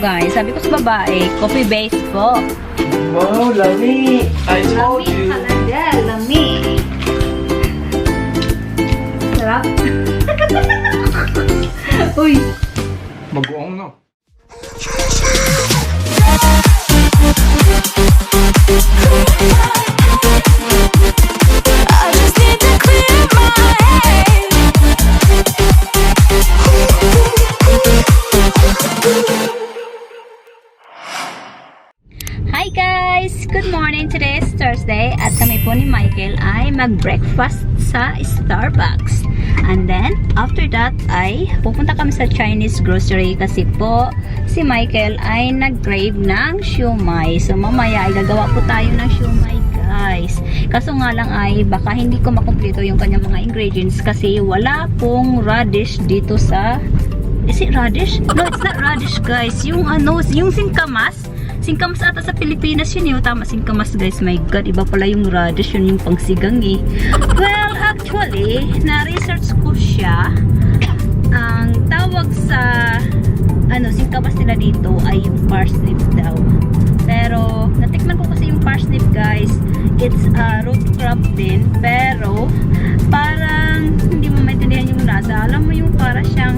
guys, sabi ko sa babae, coffee base po. Wow, lami! I told Lami you! talaga, lami. Sarap. Uy. Mag-uong no? I just need to clear my head. Hi guys! Good morning! Today is Thursday at kami po ni Michael ay mag-breakfast sa Starbucks. And then, after that ay pupunta kami sa Chinese grocery kasi po si Michael ay nag-crave ng siumai. So mamaya ay gagawa po tayo ng siumai guys. Kaso nga lang ay baka hindi ko makumpleto yung kanyang mga ingredients kasi wala pong radish dito sa... Is it radish? No, it's not radish guys. Yung ano, yung singkamas. Singkamas ata sa Pilipinas yun eh. Tama, singkamas guys. My God, iba pala yung radish. Yun yung pangsigang eh. Well, actually, na-research ko siya. Ang tawag sa ano, singkamas nila dito ay yung parsnip daw. Pero, natikman ko kasi yung parsnip guys. It's root crop din. Pero, parang hindi mo maintindihan yung lasa. Alam mo yung para siyang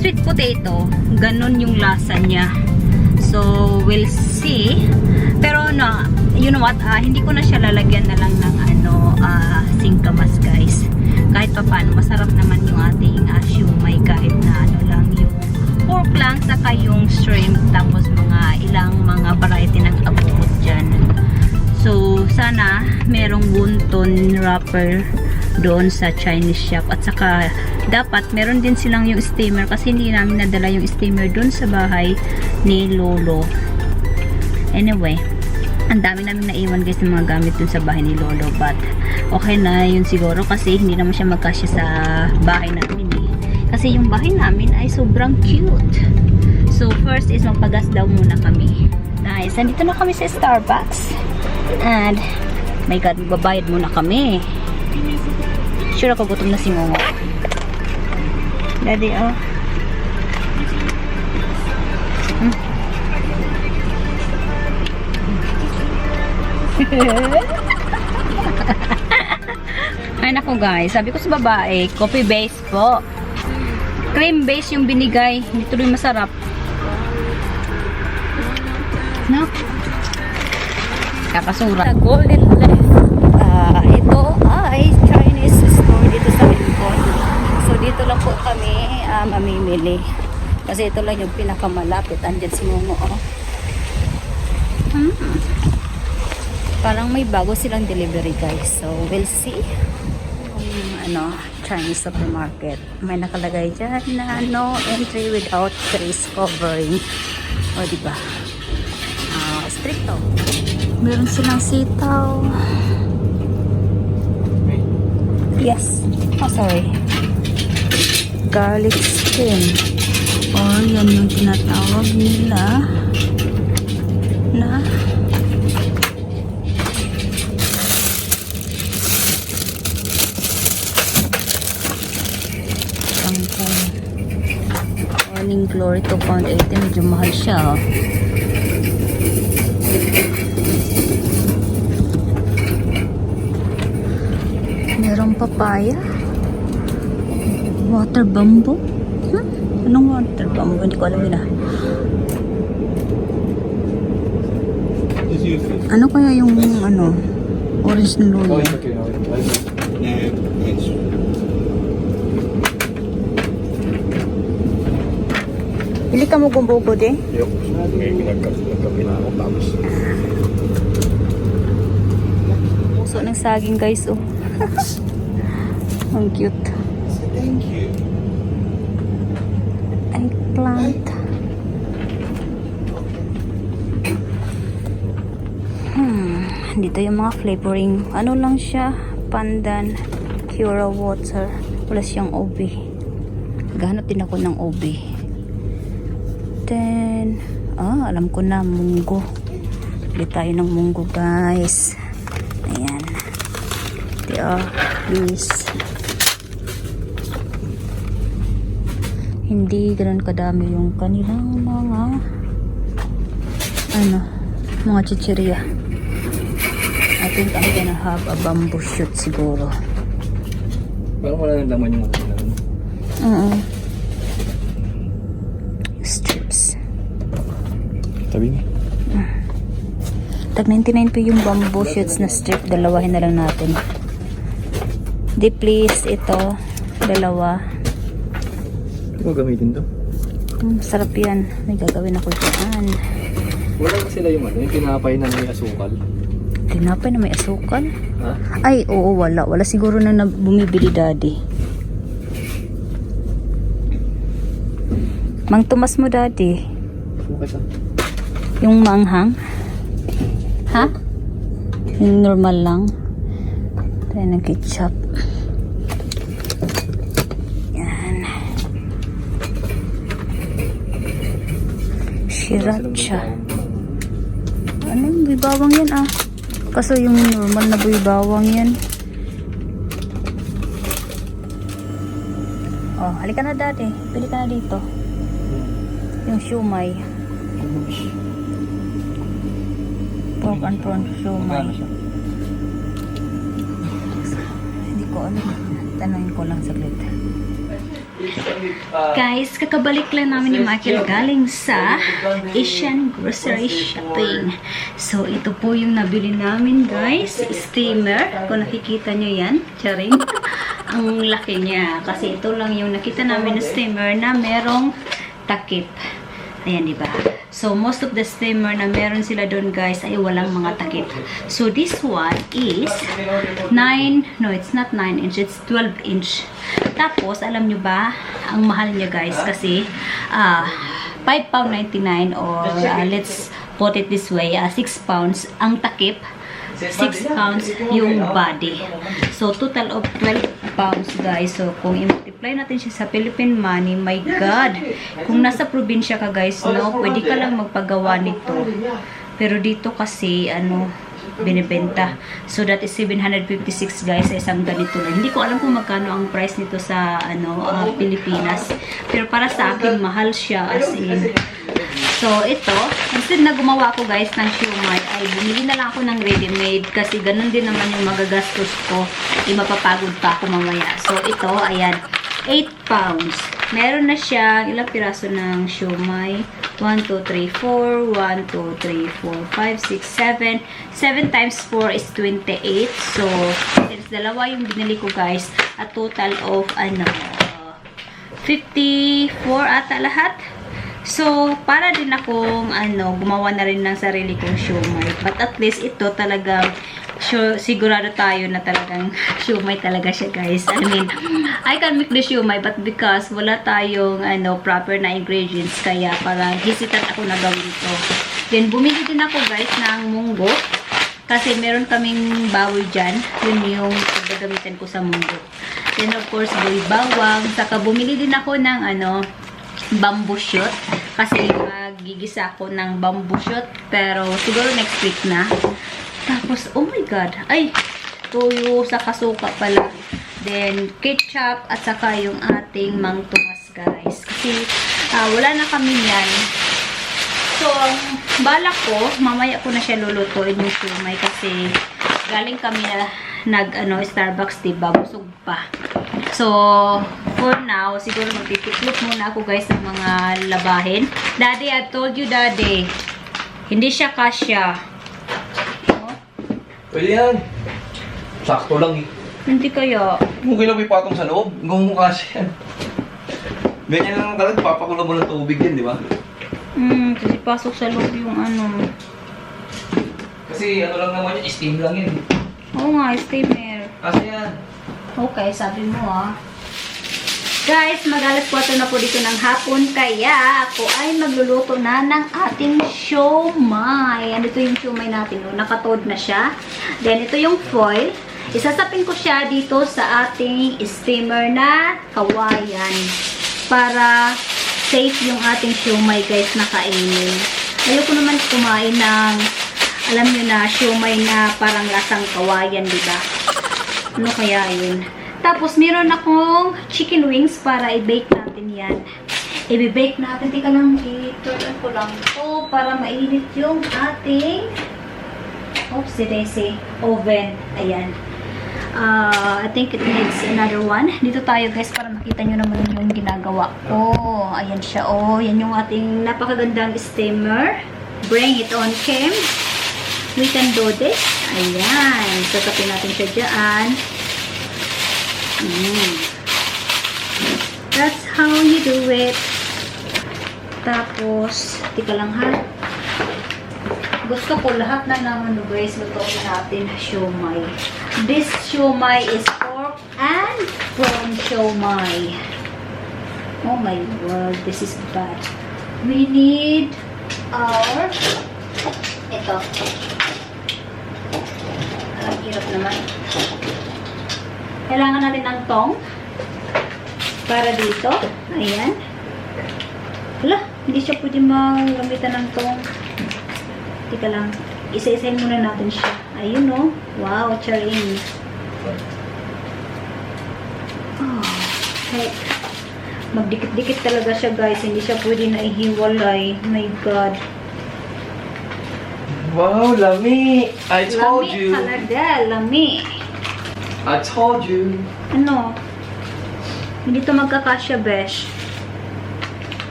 sweet potato. Ganon yung lasa niya. So, we'll see. Pero, no, you know what? Hindi ko na siya lalagyan na lang ng singkamas, guys. Kahit pa paano, masarap naman yung ating siumai kahit na ano lang yung pork lang, saka yung shrimp, tapos ilang mga variety ng abubot dyan. So, sana merong wonton wrapper doon sa Chinese shop. At saka, dapat meron din silang yung steamer kasi hindi namin nadala yung steamer doon sa bahay ni Lolo. Anyway, ang dami namin naiwan guys ng mga gamit doon sa bahay ni Lolo. But, okay na yun siguro kasi hindi naman siya magkasya sa bahay namin eh. Kasi yung bahay namin ay sobrang cute. So, first is magpagas daw muna kami. Nice. Nandito na kami sa Starbucks. And, my God, magbabayad muna kami. Sure ako gutom na si Momo. Daddy, oh. Ay nako guys, sabi ko sa babae, coffee base po. Cream base yung binigay. Hindi tuloy masarap. No? Kakasura. Golden Left. Ito ay Chinese store dito sa Lincoln. So dito lang po kami mamimili. Kasi ito lang yung pinakamalapit. Andyan si Momo. Oh. Parang may bago silang delivery guys. So we'll see. Chinese supermarket. May nakalagay dyan na no entry without face covering. O diba? Stricto. Meron silang sitaw. Yes. Oh, sorry. Garlic skin. Or yan yung tinatawag nila na tangkong. Morning glory 2.80. Medyo mahal siya. Oh. Merong papaya. Water bamboo. Anong water bamboo? Hindi ko alam yun ah. Ano kaya yung orange na luya? Pili ka mo gumbugo din? Yok. Nagkapi na ako tapos. Puso ng saging guys oh. Ang cute. Thank you. Eggplant. Dito yung mga flavoring. Ano lang siya? Pandan. Cura water. Wala siyang OB. Gahanap din ako ng OB. Then, alam ko na, munggo. Bili tayo ng munggo guys. Ayan. Please. hindi ganun kadami yung kanilang mga chichirya. I think I'm gonna have a bamboo shoot siguro. Parang wala nang laman yung ano. Oo. Strips. Tabi mo. Tag 99 po yung bamboo shoots na strip. Dalawahin na lang natin. Di please, ito. Dalawa. Hindi mo gamitin to? Sarap yan. May gagawin ako dyan. Wala ba sila yung yung tinapay na may asukal? Tinapay na may asukal? Ha? Ay, oo, wala. Wala siguro na bumibili daddy. Mang Tomas mo daddy. Okay sa. Yung manghang? Ha? Yung normal lang. Tayo ng ketchup. Yan. Sriracha. Ano yung bibawang yan ah? Kaso yung normal na bibawang yan. Oh, halika na dati. Pili ka na dito. Yung siumay. Pork and prawn siumay. Hindi ko alam. Tanungin ko lang saglit. Guys, kakabalik lang namin ni Michael galing sa Asian grocery shopping. So, ito po yung nabili namin, guys. Steamer. Kung nakikita nyo yan. Charing. Ang laki niya. Kasi ito lang yung nakita namin na steamer na merong takip. Ayan, diba? So, most of the steamer na meron sila doon, guys, ay walang mga takip. So, this one is 9, no, it's not 9 inch, it's 12 inch. Tapos, alam nyo ba, ang mahal niya, guys, kasi £5.99 or let's put it this way, 6 pounds ang takip. 6 pounds yung body. So, total of 12 pounds, guys. So, kung i-multiply natin siya sa Philippine money, my God! Kung nasa probinsya ka, guys, no, pwede ka lang magpagawa nito. Pero dito kasi, binibenta. So, that is 756, guys, sa isang ganito lang. Hindi ko alam kung magkano ang price nito sa, Pilipinas. Pero para sa akin, mahal siya as in. So, ito, instead na gumawa ako, guys, ng siumay, ay bumili na lang ako ng ready-made kasi ganun din naman yung magagastos ko. Mapapagod pa ako mamaya. So, ito, ayan, 8 pounds. Meron na siya, ilang piraso ng siumay? 1, 2, 3, 4, 1, 2, 3, 4, 5, 6, 7. 7 times 4 is 28. So, since dalawa yung binili ko, guys, a total of, 54 ata lahat. So, para din akong, gumawa na rin ng sarili kong siumay. But at least, ito talagang, sigurado tayo na talagang siumay talaga siya, guys. I mean, I can make the siumay, but because wala tayong, proper na ingredients, kaya parang hesitant ako na gawin ito. Then, bumili din ako, guys, ng munggo. Kasi meron kaming baboy dyan. Yun yung gagamitan ko sa munggo. Then, of course, bawang. Saka, bumili din ako ng, bamboo shoot. Kasi magigisa ako ng bamboo shoot. Pero siguro next week na. Tapos, oh my God. Ay, tuyo sa kasuka pala. Then, ketchup at saka yung ating Mang Tomas, guys. Kasi wala na kami yan. So, balak ko, mamaya ko na siya lulutuin yung siumay. Kasi galing kami na Starbucks, diba? Busog pa. So, for now, siguro magtitiklop muna ako, guys, ng mga labahin. Daddy, I told you, Daddy. Hindi siya kasya. Oh? Pwede yan. Sakto lang eh. Hindi kaya. Kung kailang may patong sa loob, hanggang mo kasi yan. Ganyan lang talaga, papakulo mo ng tubig yan, di ba? Kasi pasok sa loob yung Kasi lang naman yun, steam lang yun. Oo nga, steamer. Kasi yan. Okay, sabi mo Guys, mag-alas 4 na po dito ng hapon, kaya ako ay magluluto na ng ating siomay. Ito yung siomay natin, nakatood na siya. Then, ito yung foil. Isasapin ko siya dito sa ating steamer na kawayan para safe yung ating siomay, guys, na kainin. Ayoko naman kumain ng, alam nyo na, siomay na parang lasang kawayan, diba? Ano kaya yun? Tapos, meron akong chicken wings para i-bake natin yan. i-bake natin. Tika lang, i-turn ko lang to para mainit yung ating oopsie-daisy oven. Ayan. I think it needs another one. Dito tayo guys para makita nyo naman yung ginagawa ko. Ayan siya. Oh, yan yung ating napakagandang steamer. Bring it on, Kim. We can do this. Ayan. Sasapin natin siya dyan. That's how you do it. Tapos, tika lang ha. Gusto ko lahat na naman guys, lutuin natin siomai. This siomai is pork and prawn siomai. Oh my word, this is bad. We need our ito. Ang hirap naman. Kailangan natin ng tong para dito. Ayan. Wala, hindi siya pwede magamitan ng tong. Tika lang. Isa-isahin muna natin siya. Ayun o. Wow, charing. Oh, heck. Magdikit-dikit talaga siya guys. Hindi siya pwede na ihiwalay. My God. Wow, lami! I told Lami you! talaga. Lami. I told you! Ano? Hindi to magkakasya, besh.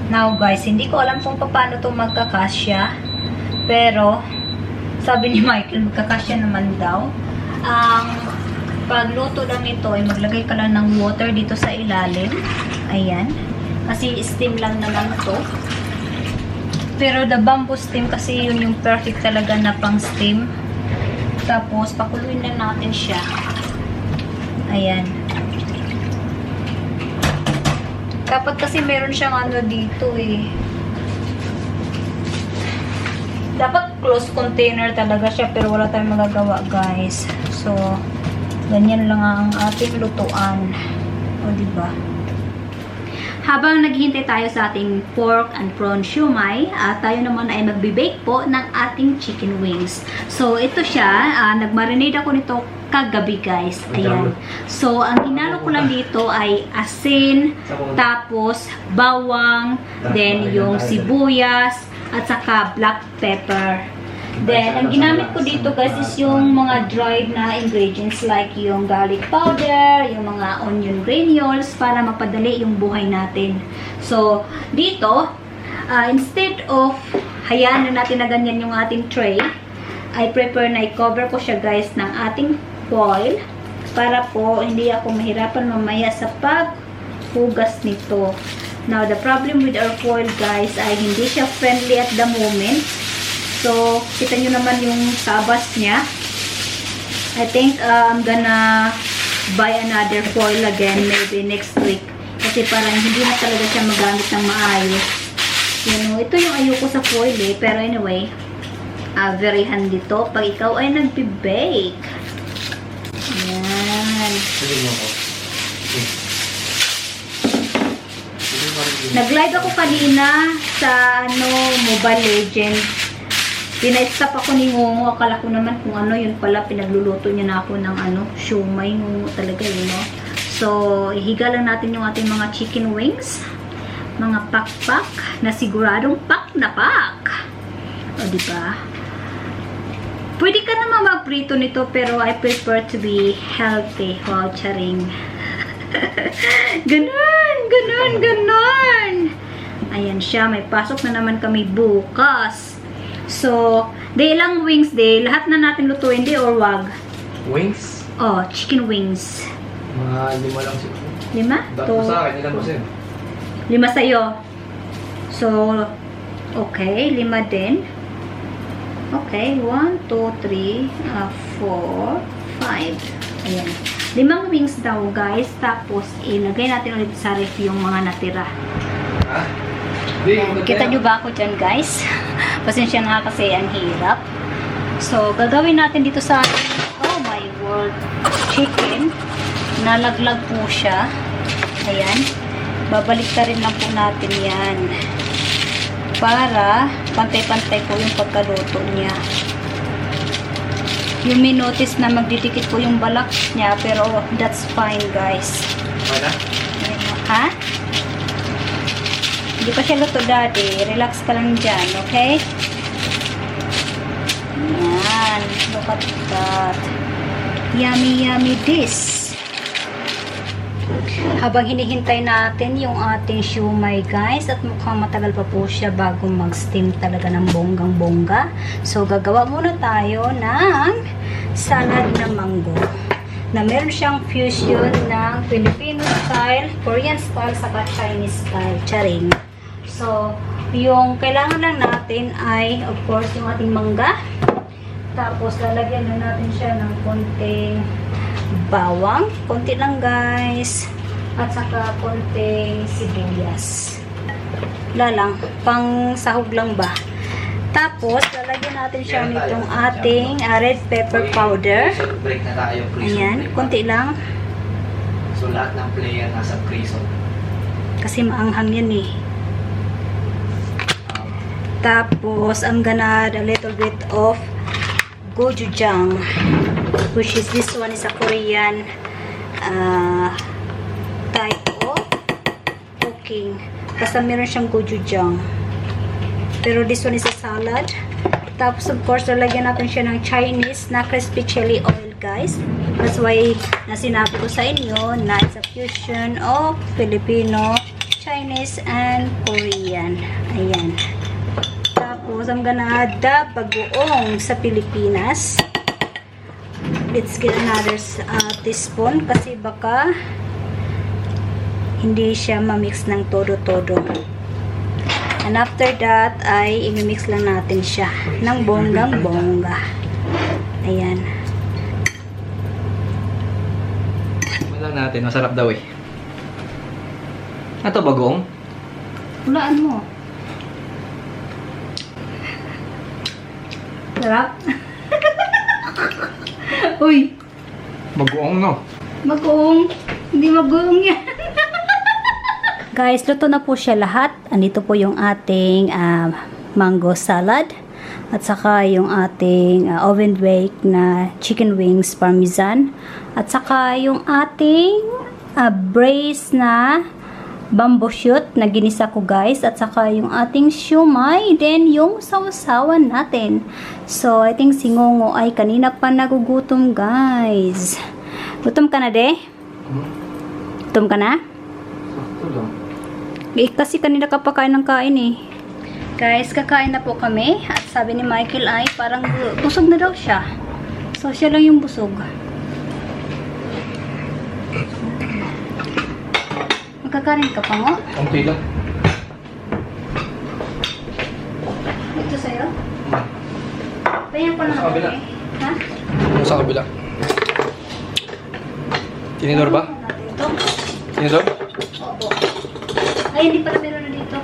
Now guys, hindi ko alam kung paano to magkakasya. Pero, sabi ni Michael, magkakasya naman daw. Ang pagluto lang ito ay maglagay ka lang ng water dito sa ilalim. Ayan. Kasi steam lang naman to. Pero the bamboo steam kasi yun yung perfect talaga na pang steam. Tapos, pakuluin lang natin siya. Ayan. Dapat kasi meron siyang ano dito eh. Dapat closed container talaga siya pero wala tayong magagawa guys. So, ganyan lang ang ating lutuan. O, diba? Habang naghihintay tayo sa ating pork and prawn siomai, tayo naman ay magbe-bake po ng ating chicken wings. So, ito siya. Nag-marinate ako nito kagabi, guys. Ayan. So, ang ginalo ko lang dito ay asin, tapos bawang, then yung sibuyas, at saka black pepper. Then, ang ginamit ko dito guys is yung mga dried na ingredients like yung garlic powder, yung mga onion granules para mapadali yung buhay natin. So, dito, instead of hayaan na natin na ganyan yung ating tray, I prefer na i-cover ko siya guys ng ating foil para po hindi ako mahirapan mamaya sa paghugas nito. Now, the problem with our foil guys ay hindi siya friendly at the moment. So, kita nyo naman yung tabas niya. I think I'm gonna buy another foil again maybe next week. Kasi parang hindi na talaga siya magamit ng maayos. You know, ito yung ayoko sa foil eh. Pero anyway, very handy to pag ikaw ay nagbe-bake. Ayan. Nag-live ako kanina sa Mobile Legends. Pina-stop ako ni Ngongo. Akala ko naman kung ano yun pala. Pinagluluto niya na ako ng siomai. Ngongo talaga yun, no? So, ihiga lang natin yung ating mga chicken wings. Mga pak-pak na siguradong pak na pak. O, diba? Pwede ka naman mag-prito nito pero I prefer to be healthy. Wow, charing. Ganon, ganon, ganon. Ayan siya. May pasok na naman kami bukas. So, ilang wings lahat na natin lutuin or wag? Wings? Oh, chicken wings. Mga 5 lang siguro. 5? Dapat sa akin, ilan mo sa'yo? 5 sa'yo. So, okay, 5 din. Okay, 1, 2, 3, 4, 5. Ayan. 5 wings daw, guys. Tapos, ilagay natin ulit sa ref yung mga natira. Ha? Kita nyo ba ako dyan, guys? Pasensya na kasi ang hirap. So, gagawin natin dito sa oh my word, chicken. Nalaglag po siya. Ayan. Babalik ka rin lang po natin yan. Para pantay-pantay po yung pagkaluto niya. You may notice na magdidikit po yung balak niya, pero that's fine, guys. Wala? Ayan. Ha? Hindi pa siya luto, daddy. Relax ka lang dyan, okay? Yan. Look at that. Yummy, yummy this. Habang hinihintay natin yung ating siumay, guys, at mukhang matagal pa po siya bago mag-steam talaga ng bonggang-bongga. So, gagawa muna tayo ng salad na mango. Na meron siyang fusion ng Filipino style, Korean style, saka Chinese style. Charing. So, yung kailangan lang natin ay, of course, yung ating mangga. Tapos, lalagyan na natin siya ng konting bawang. Konti lang, guys. At saka konting sibuyas. Wala lang. Pang sahog lang ba? Tapos, lalagyan natin siya nitong ating red pepper powder. Break na tayo. Ayan, konti lang. So, lahat ng player nasa prison. Kasi maanghang yan eh. Tapos, I'm gonna add a little bit of gochujang, which is this one is a Korean type of cooking. Basta meron siyang gochujang. Pero this one is a salad. Tapos, of course, lalagyan natin siya ng Chinese na crispy chili oil, guys. That's why na sinabi ko sa inyo na it's a fusion of Filipino, Chinese, and Korean. Ayan. Tapos, I'm gonna add the bagoong sa Pilipinas. Let's get another teaspoon kasi baka hindi siya ma-mix ng todo-todo. And after that, ay imimix lang natin siya ng bonggang-bongga. Ayan. Wala natin, masarap daw eh. Ito bagong? Hulaan mo. Sarap. Uy, Bagoong no? mag-uong. Hindi mag-uong yan. Guys, luto na po siya lahat. Andito po yung ating mango salad. At saka yung ating oven bake na chicken wings parmesan. At saka yung ating braised na bamboo shoot na ginisa ko, guys. At saka yung ating siumay. Then yung sausawan natin. So, I think si Ngongo ay kanina pa nagugutom, guys. Gutom ka na, de? Gutom ka na? Ito lang. Eh, kasi kanina ka pa kain ng kain eh. Guys, kakain na po kami. At sabi ni Michael ay parang busog na daw siya. So, siya lang yung busog. Magkakarin ka pa mo? Konti lang. Ito sa'yo? Payan ko na Sa kabila. eh. Ha? Ano sa kabila? Tinidor ba? Ito? Tinidor? Opo. Ay, hindi pala meron na dito.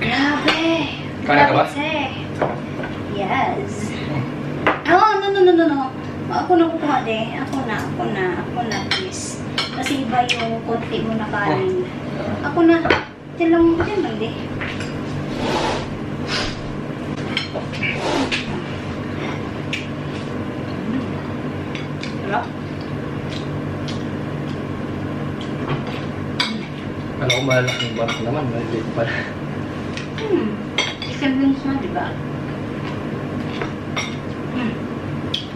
Grabe! Kaya ka ba? Grabe, yes. Oh, no. Ako na kukuha, de. Ako na, please. Kasi iba yung konti mo na kanin. Ako na. Diyan lang, de. Sarap. Alam ko malaking barak naman. Maliit pala. Chicken wings na, diba?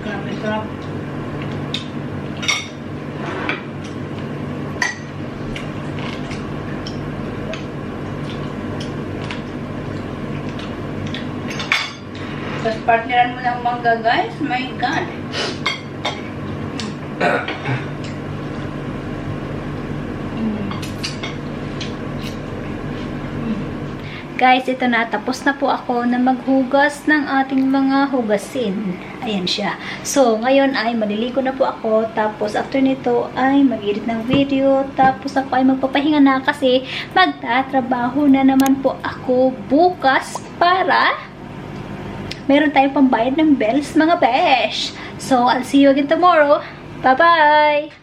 Grabe, sarap. Tapos partneran mo ng mangga, guys. My God. Guys, ito na. Tapos na po ako na maghugas ng ating mga hugasin. Ayan siya. So, ngayon ay maliligo na po ako. Tapos, after nito ay mag-edit ng video. Tapos, ako ay magpapahinga na kasi magtatrabaho na naman po ako bukas para meron tayong pambayad ng bills, mga besh. So, I'll see you again tomorrow. Bye-bye!